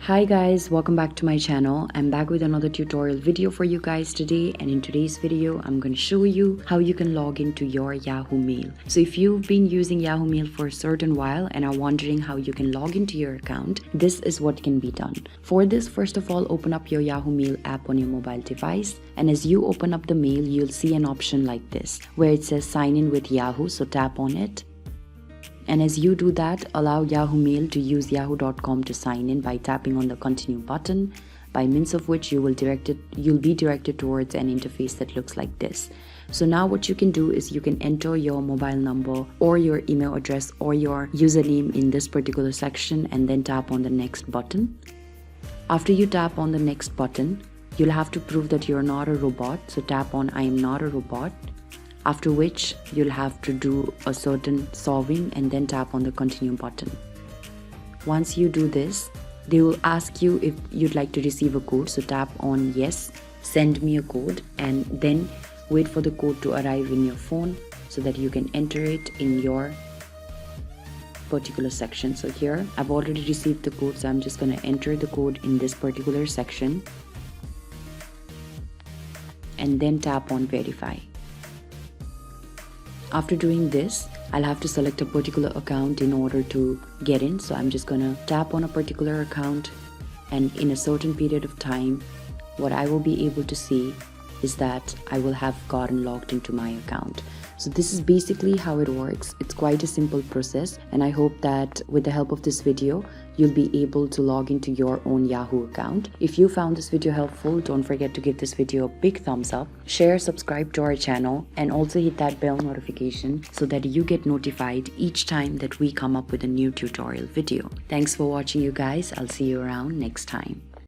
Hi guys, welcome back to my channel. I'm back with another tutorial video for you guys today, and in today's video I'm going to show you how you can log into your Yahoo Mail. So if you've been using Yahoo Mail for a certain while and are wondering how you can log into your account, this is what can be done. For this, first of all, open up your Yahoo Mail app on your mobile device, and as you open up the mail, you'll see an option like this where it says sign in with Yahoo, so tap on it. And as you do that, allow Yahoo Mail to use yahoo.com to sign in by tapping on the continue button, by means of which you'll be directed towards an interface that looks like this. So now what you can do is you can enter your mobile number or your email address or your username in this particular section and then tap on the next button. After you tap on the next button, you'll have to prove that you're not a robot, so tap on I am not a robot. After which you'll have to do a certain solving and then tap on the continue button. Once you do this, they will ask you if you'd like to receive a code, so tap on yes, send me a code, and then wait for the code to arrive in your phone so that you can enter it in your particular section. So here I've already received the code, so I'm just going to enter the code in this particular section and then tap on verify. After doing this, I'll have to select a particular account in order to get in. So I'm just gonna tap on a particular account, and in a certain period of time, what I will be able to see is that I will have gotten logged into my account. So this is basically how it works. It's quite a simple process, and I hope that with the help of this video, you'll be able to log into your own Yahoo account. If you found this video helpful, don't forget to give this video a big thumbs up, share, subscribe to our channel, and also hit that bell notification so that you get notified each time that we come up with a new tutorial video. Thanks for watching, you guys. I'll see you around next time.